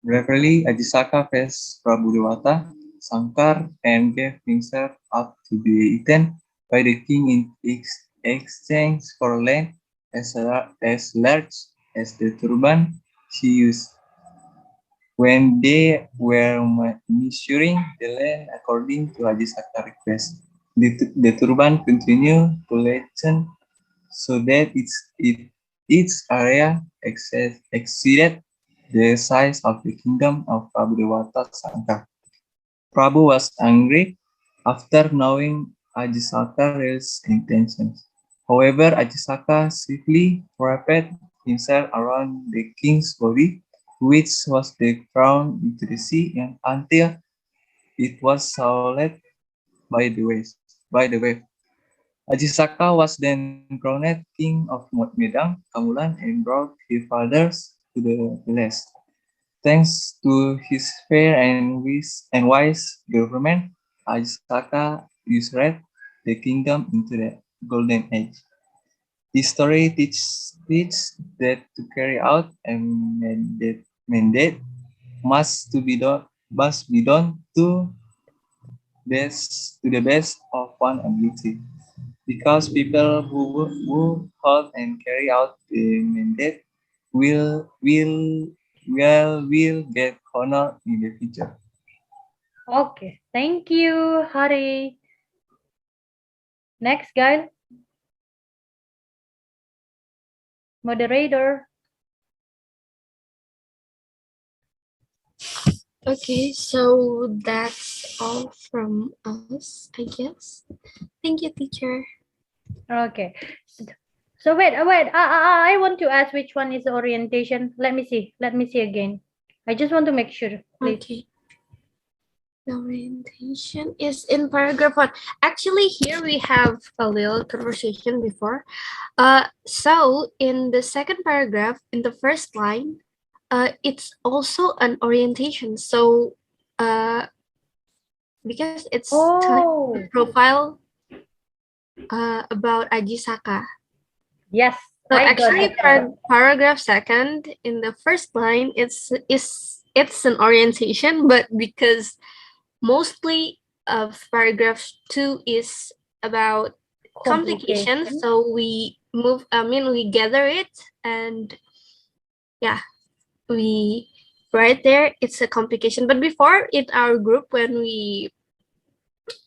Bravely, Aji Saka faced Prabu Dewata Cangkar and gave himself up to be eaten by the king in exchange for land as large as the turban she used. When they were measuring the land according to Aji Saka's request, the turban continued to lengthen so that its area exceeded the size of the kingdom of Prabu Dewata Cangkar. Prabu was angry after knowing Aji Saka's intentions. However, Aji Saka swiftly wrapped himself around the king's body, which was the crown into the sea, and until it was swallowed by the wave. Ajisaka was then crowned king of Medang, Kamulan, and brought his fathers to the palace. Thanks to his fair and wise government, Ajisaka usurped the kingdom into the Golden Age. This story teaches that to carry out a mandate must be done to the best of one ability. Because people who hold and carry out the mandate will will get honor in the future. Okay, thank you, Hari. Next, guy. Moderator. Okay, so that's all from us, I guess. Thank you, teacher. Okay. So wait. I want to ask which one is the orientation. Let me see. Let me see again. I just want to make sure, please. Okay. The orientation is in paragraph 1. Actually, here we have a little conversation before. So in the second paragraph, in the first line, it's also an orientation. So, because it's telling the profile about Ajisaka. Yes. So I got actually, it. paragraph second in the first line, it's an orientation, but because mostly of paragraph 2 is about complication, so we gather it, and yeah, we right there it's a complication. But before in our group, when we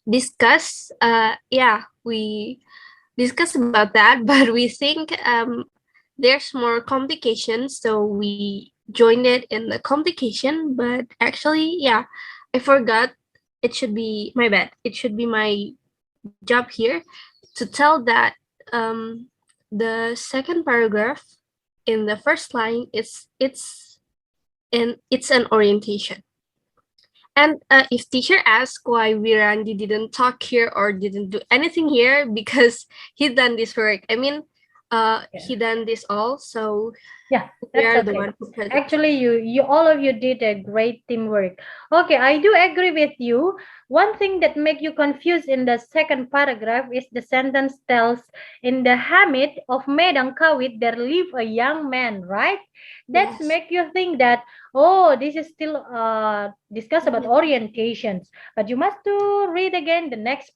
discuss, we discuss about that, but we think there's more complications, so we joined it in the complication. But actually, I forgot. It should be my bad. It should be my job here to tell that the second paragraph in the first line it's an orientation. And if teacher asks why Virandi didn't talk here or didn't do anything here, because he done this work. I mean, he done this all, so yeah, we are that's the okay. one who present. Actually, you all of you did a great teamwork. Okay, I do agree with you. One thing that make you confused in the second paragraph is the sentence tells, in the hamid of Medang Kawit there live a young man, right? That's Yes. make you think that, oh, this is still discuss about orientations. But you must to read again the next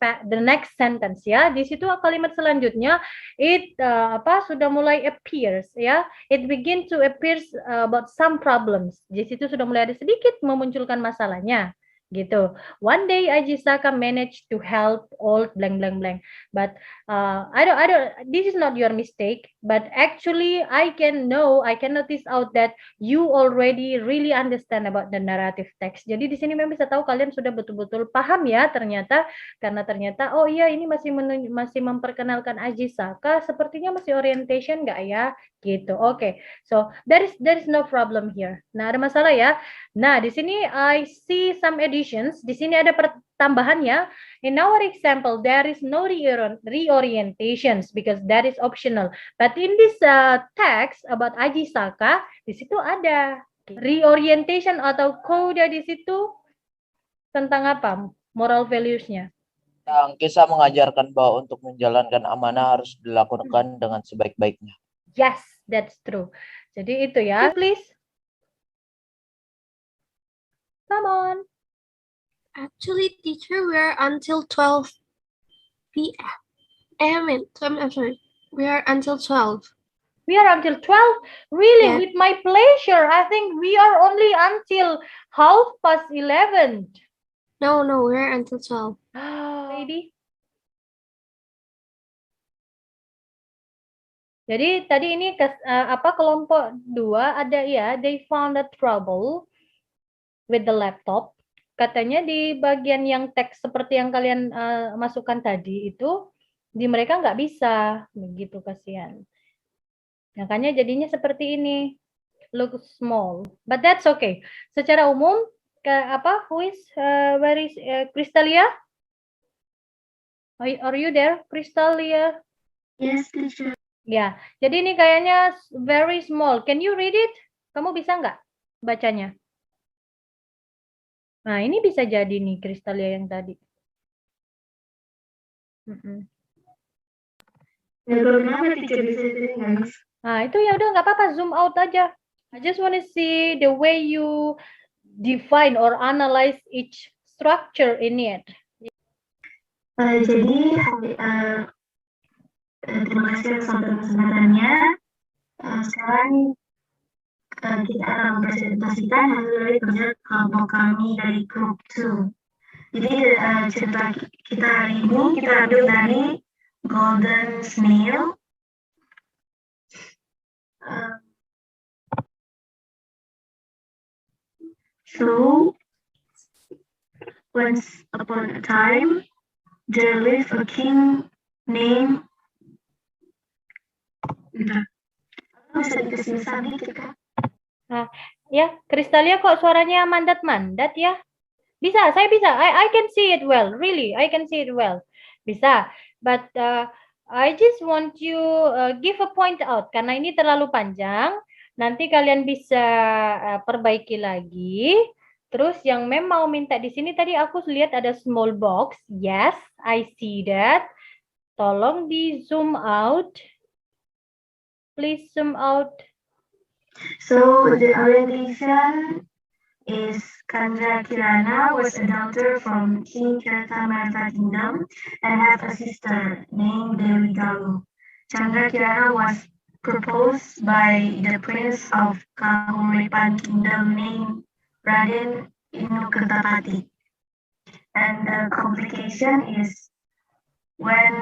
sentence ya. Di situ kalimat selanjutnya it sudah mulai appears ya. It begin to appears about some problems. Di situ sudah mulai ada sedikit memunculkan masalahnya gitu. One day Ajisaka managed to help old blank blank blank, but I don't this is not your mistake, but actually I can notice out that you already really understand about the narrative text. Jadi di sini memang bisa tahu kalian sudah betul-betul paham ya ternyata, karena ternyata oh iya ini masih memperkenalkan Ajisaka, sepertinya masih orientation nggak ya gitu. Oke. So there is no problem here. Nah, ada masalah ya. Nah, di sini I see some additions. Di sini ada tambahannya. In our example, there is no reorientations because that is optional. But in this text about Ajisaka, di situ ada reorientation atau kode di situ tentang apa? Moral values-nya. Yang kisah mengajarkan bahwa untuk menjalankan amanah harus dilakukan dengan sebaik-baiknya. Yes, that's true. Jadi itu ya. Please. Come on. Actually, teacher, we're until 12 p.m. I'm sorry. We are until 12. We are until 12? Really? Yeah. With my pleasure. I think we are only until 11:30. No, we're until 12. Maybe. Jadi tadi ini kelompok 2 ada ya, they found a trouble with the laptop. Katanya di bagian yang teks seperti yang kalian masukkan tadi itu, di mereka nggak bisa, begitu kasihan. Makanya jadinya seperti ini, look small, but that's okay. Secara umum, where is Kristalia? Are you there, Crystalia? Yes, teacher. Ya, jadi ini kayaknya very small. Can you read it? Kamu bisa nggak bacanya? Nah, ini bisa jadi nih Crystalia yang tadi. Kenapa teacher bisa nggak? Nah, itu ya udah nggak apa-apa, zoom out aja. I just want to see the way you define or analyze each structure in it. Jadi terima kasih atas kesempatannya. Sekarang kita akan mempresentasikan hasil dari kerja kelompok kami dari grup 2. Jadi cerita kita hari ini kita ambil dari Golden Snail. So, once upon a time, there lived a king named. Bisa dikasih dikit kan? Nah, ya, Crystalia kok suaranya mandat-mandat ya? Bisa, saya bisa. I can see it well, really. I can see it well. Bisa, but I just want you give a point out karena ini terlalu panjang. Nanti kalian bisa perbaiki lagi. Terus yang mau minta di sini tadi aku lihat ada small box. Yes, I see that. Tolong di zoom out. Please zoom out. So the orientation is Chandra Kirana was a daughter from King Kiratamarta Kingdom and had a sister named Dewi Galuh. Chandra Kirana was proposed by the prince of Kahuripan Kingdom named Raden Inukertapati. And the complication is when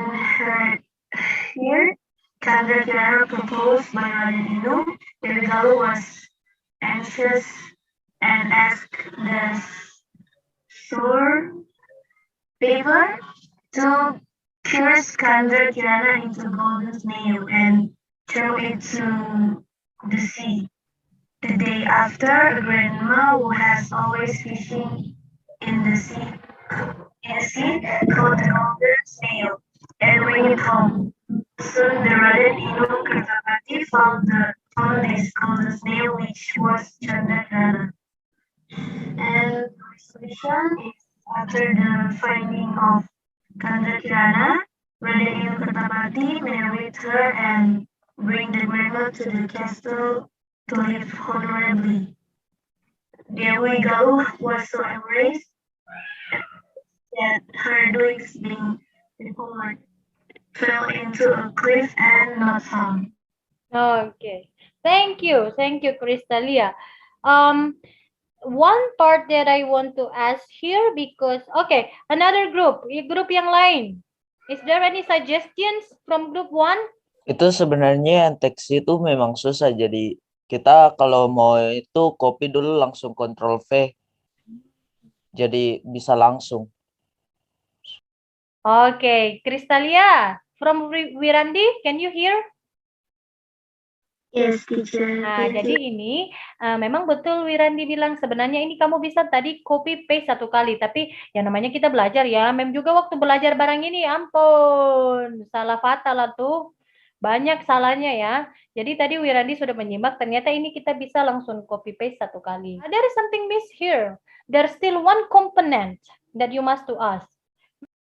here Chandra Kirana proposed by Raden Inu, Dewi Galuh was anxious and asked the sore favor to pierce Chandra Kirana into golden snail and throw it to the sea. The day after, a grandma who has always fishing in the sea caught the golden snail and bring it home. Soon the Raden Inukertapati found this golden snail, which was Chandra Kirana. And the solution is after the finding of Chandra Kirana, Raden Inukertapati married her and bring the grandma to the castle to live honorably. Dewi Galuh was so embraced that her doings being reported fell into a cliff and not found. Okay, thank you, Crystalia. One part that I want to ask here because okay, another group yang lain. Is there any suggestions from group 1? Itu sebenarnya yang teks itu memang susah, jadi kita kalau mau itu copy dulu langsung Ctrl V. Jadi bisa langsung. Okay, Crystalia from Wirandi, can you hear? Yes, teacher. Nah, jadi ini memang betul Wirandi bilang sebenarnya ini kamu bisa tadi copy paste 1 kali, tapi yang namanya kita belajar ya, Mem juga waktu belajar barang ini, ampun, salah fatal lah tuh. Banyak salahnya ya. Jadi tadi Wirandi sudah menyimak, ternyata ini kita bisa langsung copy paste 1 kali. There is something miss here. There's still one component that you must to ask.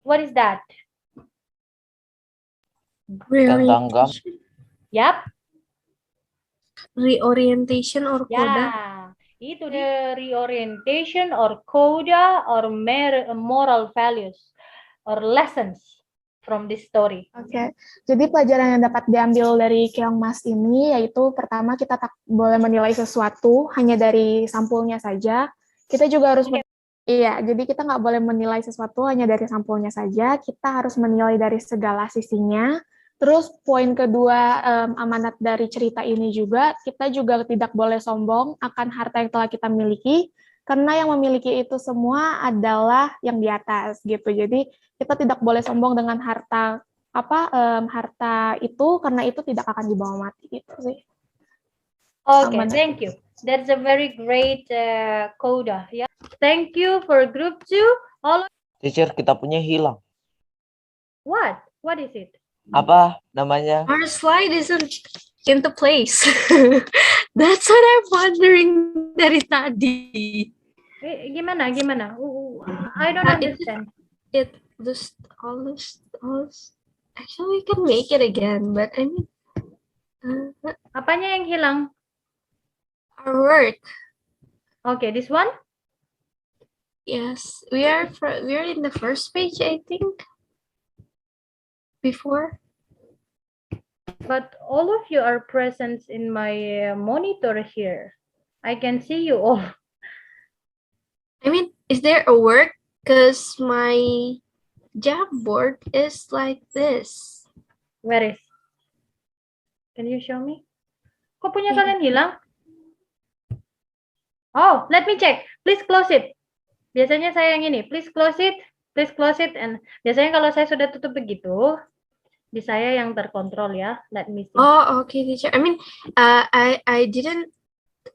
What is that? Reorientation. Yap. Reorientation or coda? Ya, itu the reorientation or coda or moral values or lessons from this story. Oke, jadi pelajaran yang dapat diambil dari Keong Mas ini yaitu pertama kita tak boleh menilai sesuatu hanya dari sampulnya saja. Kita juga harus iya, jadi kita nggak boleh menilai sesuatu hanya dari sampulnya saja. Kita harus menilai dari segala sisinya. Terus poin kedua amanat dari cerita ini juga kita juga tidak boleh sombong akan harta yang telah kita miliki. Karena yang memiliki itu semua adalah yang di atas gitu. Jadi kita tidak boleh sombong dengan harta harta itu karena itu tidak akan dibawa mati gitu sih. Okay, thank you. That's a very great coda. Yeah. Thank you for group 2. All Teacher, kita punya hilang. What? What is it? Apa namanya? Our slide isn't into place. That's what I'm wondering dari tadi. Gimana? I don't understand. It just all this. Actually, we can make it again, but I mean, Apanya yang hilang? our work. Okay, this one? Yes, we are in the first page, I think. Before. But all of you are present in my monitor here. I can see you all. I mean, is there a work? Because my Jamboard is like this. Where is? Can you show me? Kok punya kalian hilang? Oh, let me check. Please close it. Biasanya saya yang ini. Please close it. Please close it. And biasanya kalau saya sudah tutup begitu, di saya yang terkontrol ya. Let me see. Oh, okay, teacher. I mean, I didn't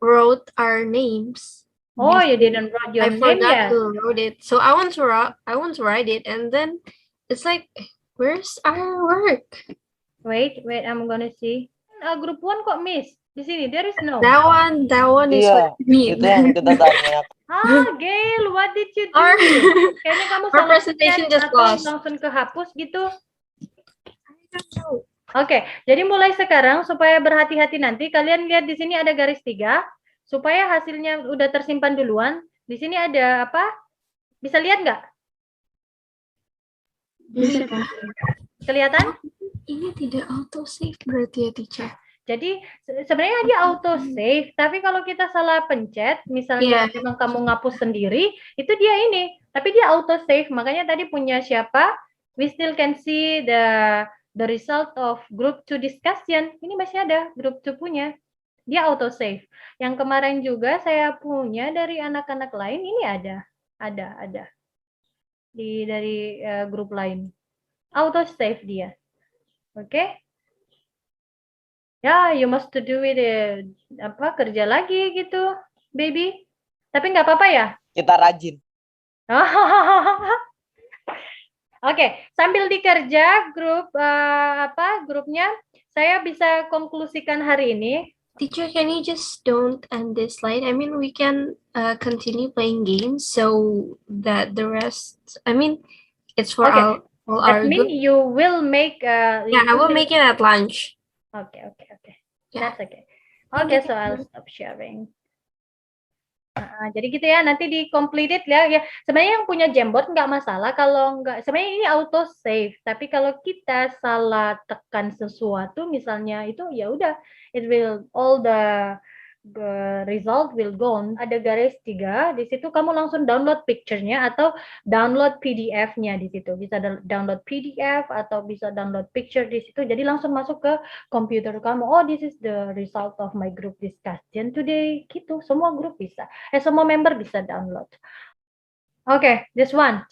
wrote our names. Oh, you didn't write your I name forgot yet. to wrote it. So I want to write it, and then it's like, where's our work? Wait, I'm gonna see. Group 1 kok miss? Di sini, there is no. That one is Iya, what me. itu yang kita tanya. Gail, what did you do? Our, Kayaknya kamu our salah presentation chat just atau lost. langsung kehapus gitu. Oke, jadi mulai sekarang supaya berhati-hati nanti kalian lihat di sini ada garis 3 supaya hasilnya udah tersimpan duluan. Di sini ada apa? Bisa lihat nggak? Bisa. Kelihatan? Ini tidak auto save berarti ya, teacher. Jadi sebenarnya dia auto save, tapi kalau kita salah pencet, misalnya memang kamu ngapus sendiri, itu dia ini. Tapi dia auto save, makanya tadi punya siapa? We still can see the result of group 2 discussion. Ini masih ada group 2 punya. Dia auto save. Yang kemarin juga saya punya dari anak-anak lain, ini ada. Dari grup lain. Auto save dia. Oke? Ya, you must to do it kerja lagi gitu, baby. Tapi nggak apa-apa ya? Kita rajin. Oke, sambil dikerja grupnya, saya bisa konklusikan hari ini. Teacher, can you just don't end this slide? I mean, we can continue playing games so that the rest. I mean, it's for all our That means you will make. Yeah, I will make it at lunch. Okay. Yeah. That's okay. Okay, so I'll stop sharing. Jadi gitu ya, nanti di completed ya. Sebenarnya yang punya Jamboard nggak masalah kalau nggak. Sebenarnya ini auto save, tapi kalau kita salah tekan sesuatu, misalnya itu ya udah, it will all the result will go on. Ada garis 3 di situ, kamu langsung download picture-nya atau download PDF-nya di situ. Bisa download PDF atau bisa download picture di situ. Jadi langsung masuk ke komputer kamu. Oh, this is the result of my group discussion today. Gitu. Semua grup bisa. Semua member bisa download. Okay, this one.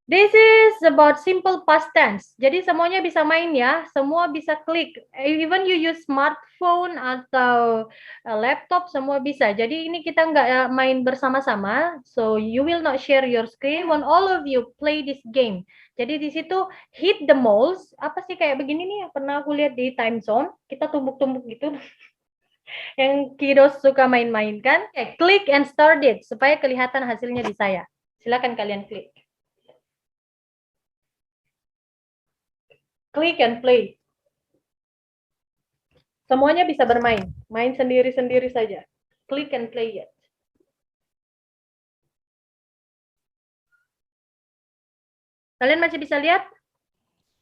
This is about simple past tense. Jadi semuanya bisa main ya, semua bisa klik. Even you use smartphone atau laptop, semua bisa. Jadi ini kita nggak main bersama-sama. So you will not share your screen when all of you play this game. Jadi di situ hit the mouse. Apa sih kayak begini nih? Pernah aku lihat di time zone. Kita tumbuk-tumbuk gitu. Yang kiddos suka main-main kan? Klik and start it supaya kelihatan hasilnya di saya. Silakan kalian klik. Click and play. Semuanya bisa bermain. Main sendiri-sendiri saja. Click and play it. Kalian masih bisa lihat?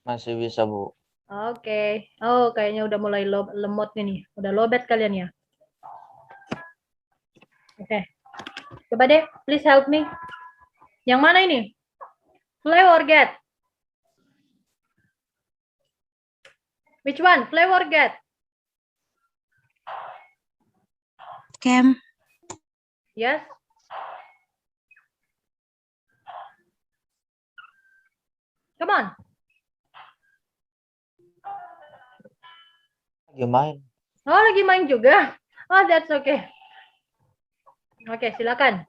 Masih bisa, Bu. Oke. Oh, kayaknya udah mulai lemot nih. Udah lobet kalian ya. Oke. Coba deh, please help me. Yang mana ini? Play or get? Which one? Play or get? Cam. Yes. Come on. Lagi main. Oh, lagi main juga. Oh, that's okay. Oke, silakan.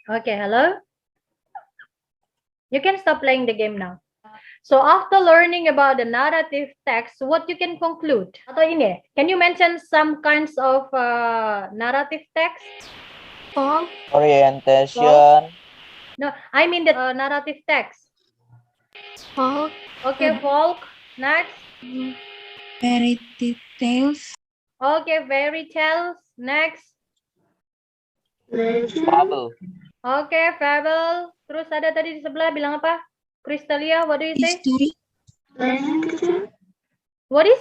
Okay, hello? You can stop playing the game now. So after learning about the narrative text, what you can conclude? Atau ini, can you mention some kinds of narrative text? Orientation. No, I mean the narrative text. Folk. Okay, folk. Next. Fairy tales. Okay, fairy tales. Next. Fable. Okay, fable. Terus ada tadi di sebelah bilang apa? Crystalia, what do you say? History. Legend. What is?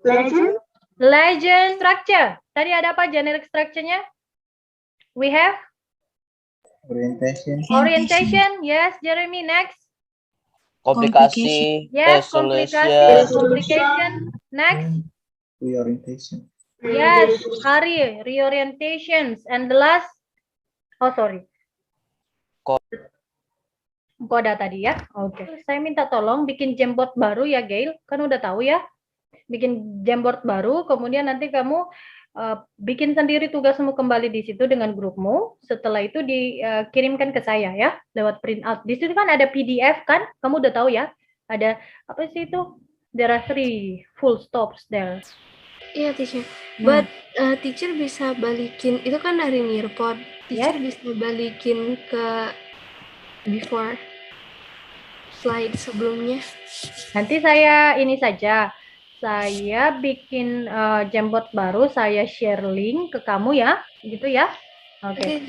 Legend. Legend. Structure. Tadi ada apa generic structure-nya? We have? Orientation. Orientation. Yes, Jeremy. Next. Komplikasi. Yes, Resolution. complication. Next. Reorientation. Yes, Hari. Reorientations. And the last? Oh, sorry. Koda tadi ya. Oke. Saya minta tolong bikin Jamboard baru ya, Gail. Kan udah tahu ya. Bikin Jamboard baru, kemudian nanti kamu bikin sendiri tugasmu kembali di situ dengan grupmu. Setelah itu dikirimkan ke saya ya, lewat print out. Di situ kan ada PDF kan? Kamu udah tahu ya? Ada apa sih itu? There are 3 full stops there. Iya, teacher. But teacher bisa balikin, itu kan dari Nearpod. Teacher bisa balikin ke before slide sebelumnya. Nanti saya ini saja. Saya bikin Jamboard baru, saya share link ke kamu ya. Gitu ya. Oke.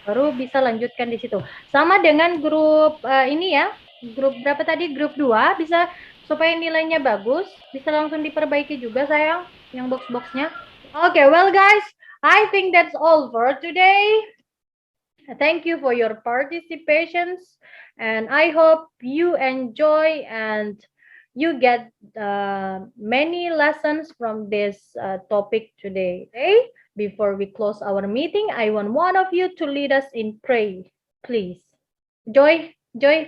Baru bisa lanjutkan di situ. Sama dengan grup ini ya. Grup berapa tadi? Grup 2 bisa supaya nilainya bagus, bisa langsung diperbaiki juga sayang yang box-boxnya. Okay, well guys, I think that's all for today. Thank you for your participations, and I hope you enjoy and you get many lessons from this topic today. Okay? Before we close our meeting, I want one of you to lead us in prayer, please. Joy,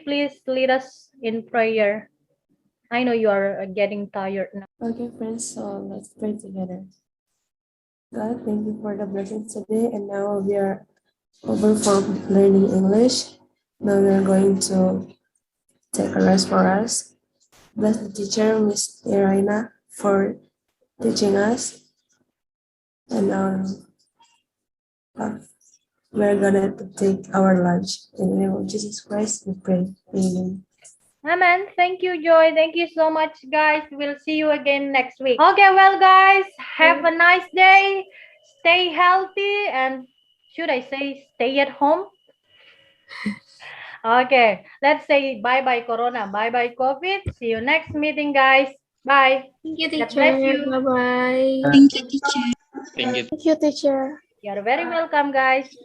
please lead us in prayer. I know you are getting tired now. Okay, friends, so let's pray together. God, thank you for the blessings today, and now we are over for learning English. Now we're going to take a rest for us. Bless the teacher, Miss Iraina, for teaching us. And now we're gonna take our lunch. In the name of Jesus Christ, we pray. Amen. Amen. Thank you, Joy. Thank you so much, guys. We'll see you again next week. Okay, well, guys, have a nice day. Stay healthy, and should I say stay at home? Okay, let's say bye-bye Corona, bye-bye COVID. See you next meeting, guys. Bye. Thank you, God teacher. bless you. Bye-bye. Thank you, teacher. Thank you. Thank you, teacher. You're very welcome, guys.